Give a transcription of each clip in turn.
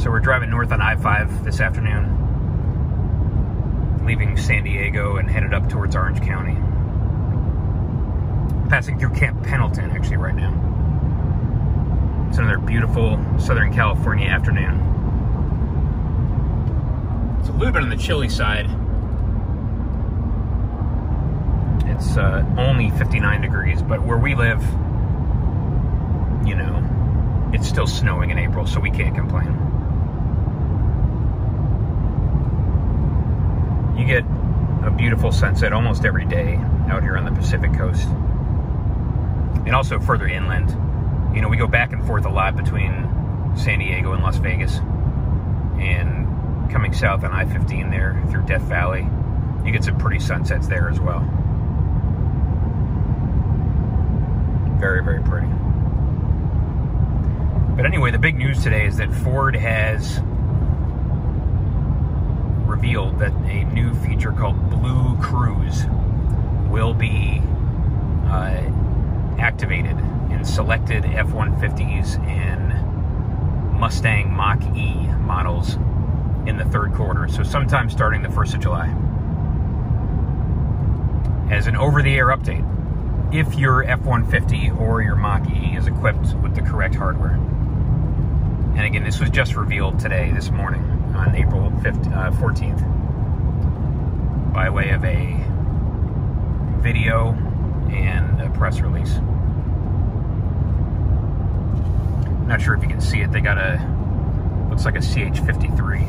So we're driving north on I-5 this afternoon, leaving San Diego and headed up towards Orange County. Passing through Camp Pendleton actually right now. It's another beautiful Southern California afternoon. It's a little bit on the chilly side. It's only 59 degrees, but where we live, you know, it's still snowing in April, so we can't complain. You get a beautiful sunset almost every day out here on the Pacific Coast. And also further inland. You know, we go back and forth a lot between San Diego and Las Vegas. And coming south on I-15 there through Death Valley, you get some pretty sunsets there as well. Very, very pretty. But anyway, the big news today is that Ford has revealed that a new feature called BlueCruise will be activated in selected F150s and Mustang Mach-E models in the third quarter. So sometime starting the 1st of July. As an over-the-air update, if your F150 or your Mach-E is equipped with the correct hardware. And again, this was just revealed today, this morning, on April 14th, by way of a video and a press release. Not sure if you can see it. They got a, looks like a CH-53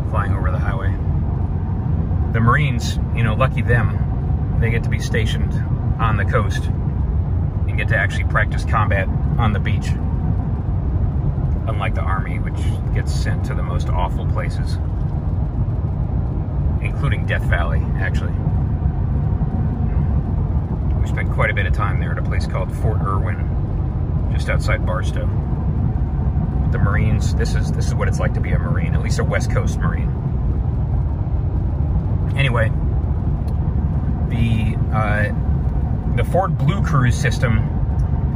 flying over the highway. The Marines, you know, lucky them, they get to be stationed on the coast and get to actually practice combat on the beach. Unlike the Army, which gets sent to the most awful places, including Death Valley, actually. We spent quite a bit of time there at a place called Fort Irwin, just outside Barstow. The Marines, this is what it's like to be a Marine, at least a West Coast Marine. Anyway, the Ford BlueCruise system,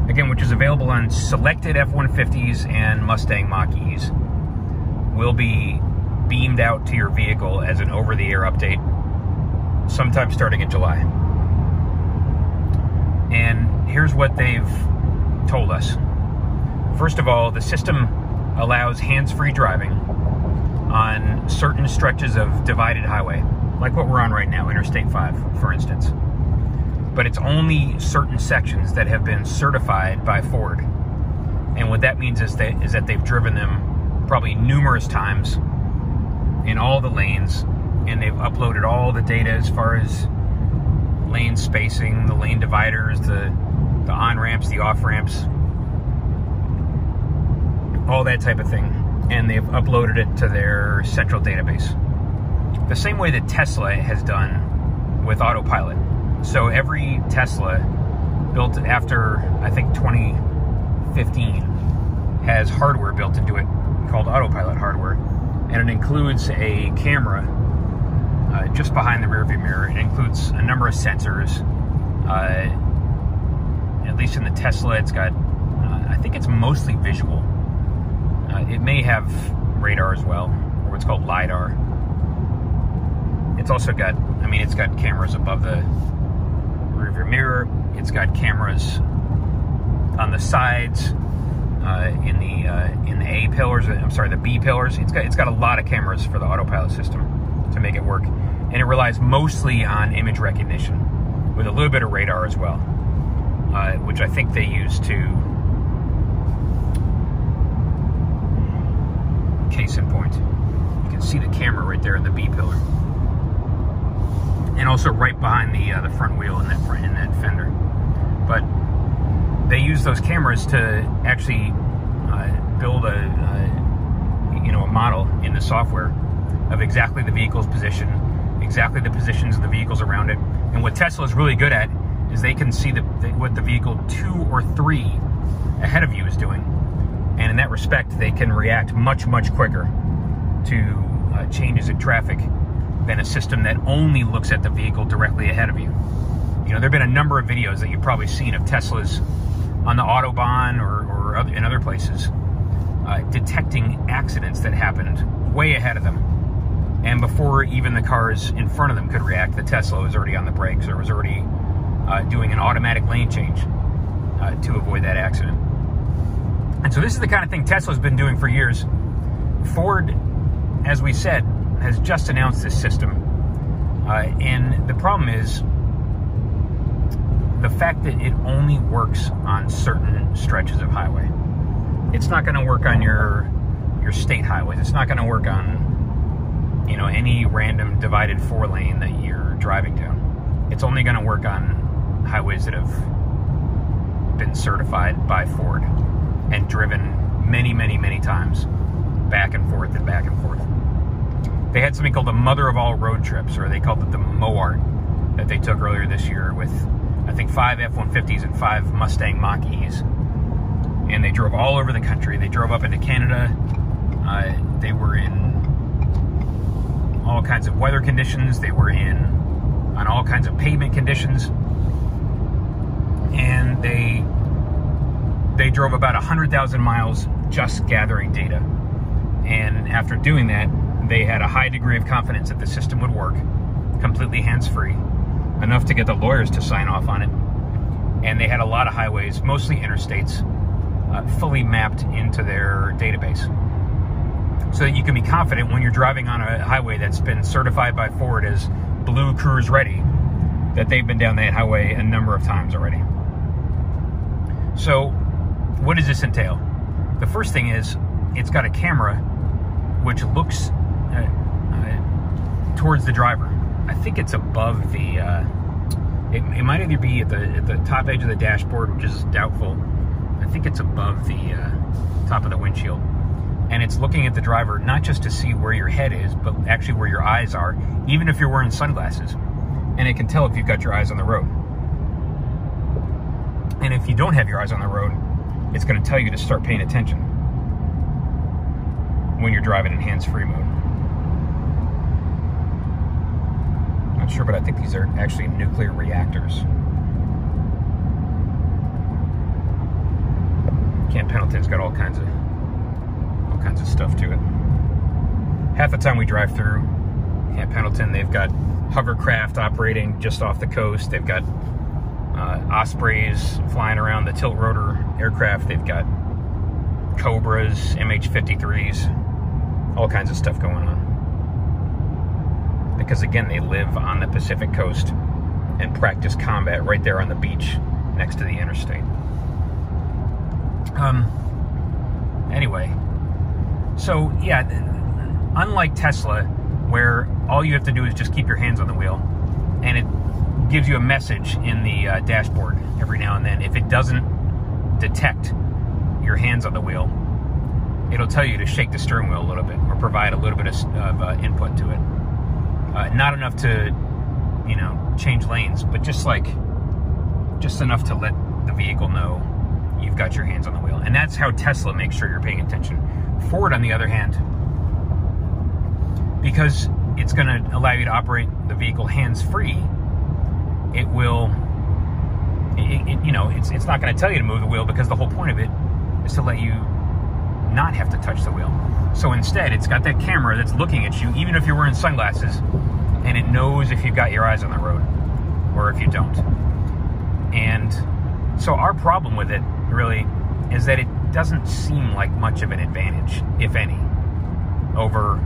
again, which is available on selected F-150s and Mustang Mach-E's, will be beamed out to your vehicle as an over-the-air update sometime starting in July. And here's what they've told us. First of all, the system allows hands-free driving on certain stretches of divided highway, like what we're on right now, Interstate 5, for instance. But it's only certain sections that have been certified by Ford. And what that means is that they've driven them probably numerous times in all the lanes, and they've uploaded all the data as far as lane spacing, the lane dividers, the on-ramps, the off-ramps, all that type of thing. And they've uploaded it to their central database. The same way that Tesla has done with autopilot. So every Tesla built after, I think, 2015 has hardware built into it called autopilot hardware. And it includes a camera just behind the rearview mirror. It includes a number of sensors. At least in the Tesla, it's got, I think it's mostly visual. It may have radar as well, or what's called LiDAR. It's also got, I mean, it's got cameras above the rearview mirror. It's got cameras on the sides, in the A pillars. I'm sorry, the B pillars. It's got a lot of cameras for the autopilot system to make it work, and it relies mostly on image recognition with a little bit of radar as well, which I think they use to, case in point, you can see the camera right there in the B pillar. And also right behind the front wheel in that fender. But they use those cameras to actually build a model in the software of exactly the vehicle's position, exactly the positions of the vehicles around it. And what Tesla is really good at is they can see what the vehicle 2 or 3 ahead of you is doing. And in that respect, they can react much, much quicker to changes in traffic than a system that only looks at the vehicle directly ahead of you. You know, there have been a number of videos that you've probably seen of Teslas on the Autobahn or in other places detecting accidents that happened way ahead of them. And before even the cars in front of them could react, the Tesla was already on the brakes, or was already doing an automatic lane change to avoid that accident. And so this is the kind of thing Tesla's been doing for years. Ford, as we said, has just announced this system. And the problem is the fact that it only works on certain stretches of highway. It's not going to work on your state highways. It's not going to work on, you know, any random divided 4-lane that you're driving down. It's only going to work on highways that have been certified by Ford and driven many, many, many times, back and forth and back and forth. They had something called the mother of all road trips, or they called it the MOART, that they took earlier this year with, I think, 5 F-150s and 5 Mustang Mach-Es. And they drove all over the country. They drove up into Canada. They were in all kinds of weather conditions. They were on all kinds of pavement conditions. And they drove about 100,000 miles just gathering data. And after doing that, they had a high degree of confidence that the system would work, completely hands-free, enough to get the lawyers to sign off on it. And they had a lot of highways, mostly interstates, fully mapped into their database. So that you can be confident when you're driving on a highway that's been certified by Ford as BlueCruise ready, that they've been down that highway a number of times already. So what does this entail? The first thing is, it's got a camera which looks towards the driver. I think it's above the, it might either be at the top edge of the dashboard, which is doubtful. I think it's above the top of the windshield. And it's looking at the driver, not just to see where your head is, but actually where your eyes are, even if you're wearing sunglasses. And it can tell if you've got your eyes on the road. And if you don't have your eyes on the road, it's going to tell you to start paying attention when you're driving in hands-free mode. Not sure, but I think these are actually nuclear reactors. Camp Pendleton's got all kinds of stuff to it. Half the time we drive through Camp Pendleton, they've got hovercraft operating just off the coast. They've got Ospreys flying around, the tilt rotor aircraft. They've got Cobras, MH-53s, all kinds of stuff going on. Because again, they live on the Pacific coast and practice combat right there on the beach next to the interstate. Anyway, so yeah, unlike Tesla, where all you have to do is just keep your hands on the wheel, and it gives you a message in the dashboard every now and then. If it doesn't detect your hands on the wheel, it'll tell you to shake the steering wheel a little bit, or provide a little bit of input to it. Not enough to, you know, change lanes, but just enough to let the vehicle know you've got your hands on the wheel. And that's how Tesla makes sure you're paying attention. Ford, on the other hand, because it's going to allow you to operate the vehicle hands-free, it will, you know, it's not going to tell you to move the wheel, because the whole point of it is to let you not have to touch the wheel. So instead, it's got that camera that's looking at you, even if you're wearing sunglasses, and it knows if you've got your eyes on the road or if you don't. And so our problem with it, really, is that it doesn't seem like much of an advantage, if any, over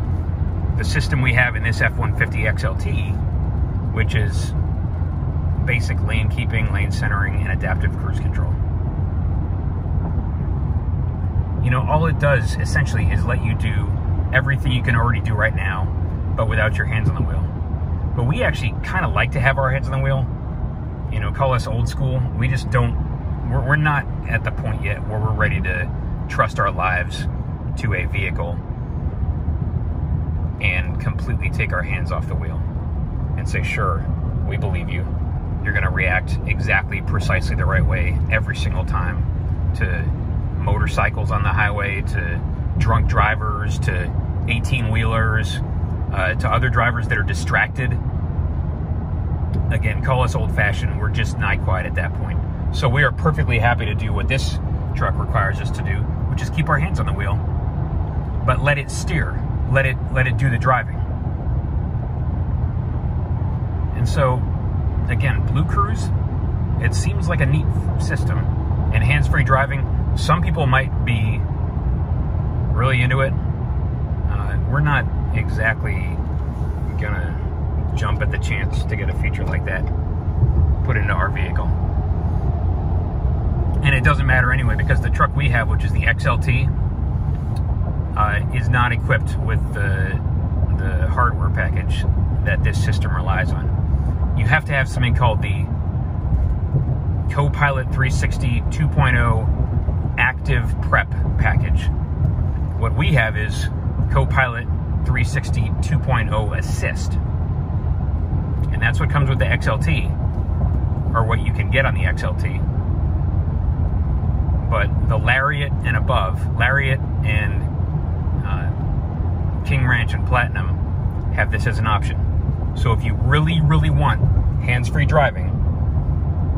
the system we have in this F-150 XLT, which is basic lane keeping, lane centering, and adaptive cruise control. You know, all it does essentially is let you do everything you can already do right now, but without your hands on the wheel. But we actually kind of like to have our heads on the wheel. You know, call us old school. We just don't, we're not at the point yet where we're ready to trust our lives to a vehicle and completely take our hands off the wheel and say, sure, we believe you. You're going to react exactly, precisely the right way every single time to motorcycles on the highway, to drunk drivers, to 18-wheelers, to other drivers that are distracted. Again, call us old-fashioned. We're just not quite at that point. So we are perfectly happy to do what this truck requires us to do, which is keep our hands on the wheel but let it steer. Let it do the driving. And so, again, BlueCruise, it seems like a neat system. And hands-free driving, some people might be really into it. We're not exactly gonna jump at the chance to get a feature like that put into our vehicle. And it doesn't matter anyway, because the truck we have, which is the XLT, is not equipped with the hardware package that this system relies on. You have to have something called the Co-Pilot 360 2.0 Active Prep package. What we have is Co-Pilot 360 2.0 Assist. And that's what comes with the XLT, or what you can get on the XLT. But the Lariat and above, Lariat and King Ranch and Platinum have this as an option. So if you really, really want hands-free driving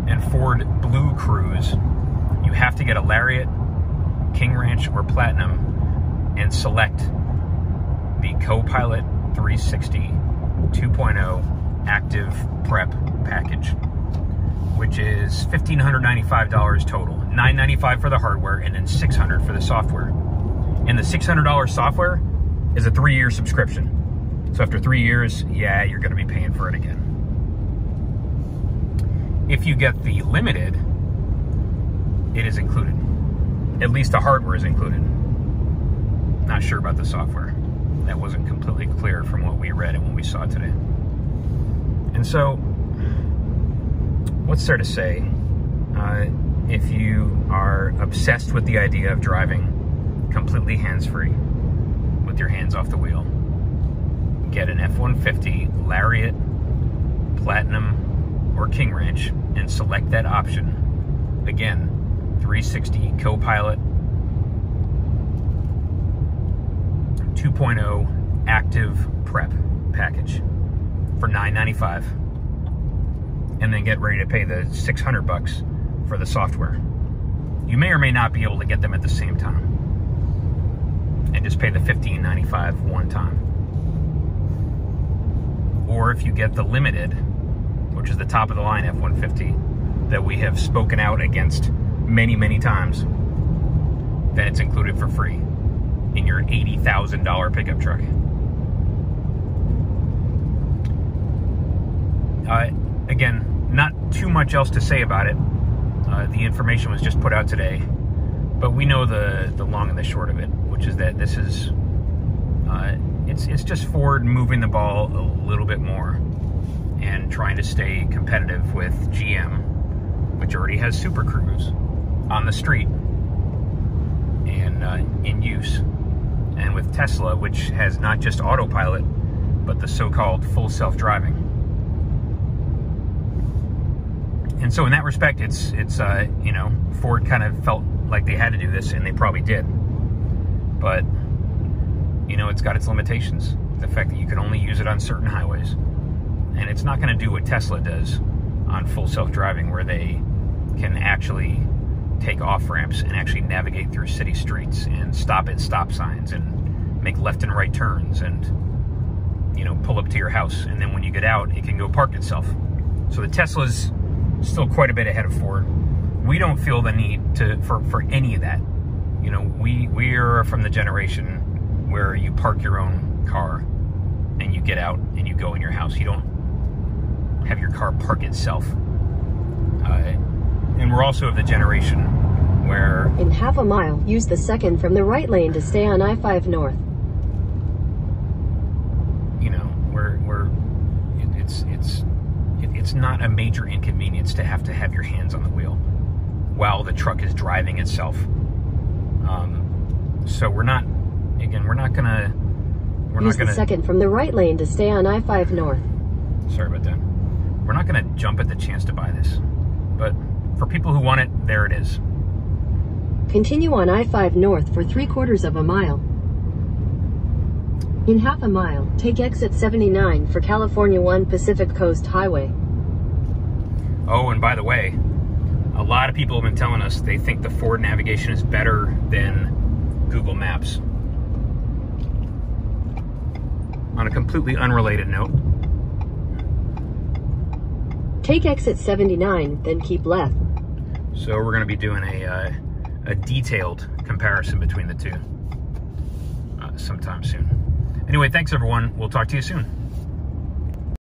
and Ford BlueCruise, you have to get a Lariat, King Ranch, or Platinum and select the Co-Pilot 360 2.0 Active Prep package, which is $1,595 total. $995 for the hardware, and then $600 for the software. And the $600 software is a 3-year subscription. So after 3 years, yeah, you're going to be paying for it again. If you get the limited, it is included. At least the hardware is included. Not sure about the software. That wasn't completely clear from what we read and what we saw today. And so, what's there to say? If you are obsessed with the idea of driving completely hands-free with your hands off the wheel, get an F150, Lariat, Platinum, or King Ranch and select that option. Again, 360 Co-Pilot 2.0 Active Prep package for $995, and then get ready to pay the $600 for the software. You may or may not be able to get them at the same time, and just pay the $1595 one time. Or if you get the limited, which is the top of the line F150 that we have spoken out against many, many times, then it's included for free in your $80,000 pickup truck. Again, not too much else to say about it. The information was just put out today, but we know the long and the short of it, which is that this is it's just Ford moving the ball a little bit more and trying to stay competitive with GM, which already has Super Cruise on the street and in use, and with Tesla, which has not just autopilot, but the so-called full self-driving. And so in that respect, it's you know, Ford kind of felt like they had to do this, and they probably did. But, you know, it's got its limitations. The fact that you can only use it on certain highways. And it's not going to do what Tesla does on full self-driving, where they can actually take off-ramps and actually navigate through city streets and stop at stop signs and make left and right turns and, you know, pull up to your house. And then when you get out, it can go park itself. So the Tesla's still quite a bit ahead of Ford. We don't feel the need for any of that. You know, we are from the generation where you park your own car and you get out and you go in your house. You don't have your car park itself. And we're also of the generation where... In half a mile, use the second from the right lane to stay on I-5 North. You know, it's not a major inconvenience to have your hands on the wheel while the truck is driving itself. So we're not gonna use the second from the right lane to stay on I-5 North. Sorry about that. We're not gonna jump at the chance to buy this, but for people who want it, there it is. Continue on I-5 North for 3/4 of a mile. In half a mile, take exit 79 for California 1 Pacific Coast Highway. Oh, and by the way, a lot of people have been telling us they think the Ford navigation is better than Google Maps. on a completely unrelated note. Take exit 79, then keep left. So we're going to be doing a detailed comparison between the two sometime soon. Anyway, thanks everyone. We'll talk to you soon.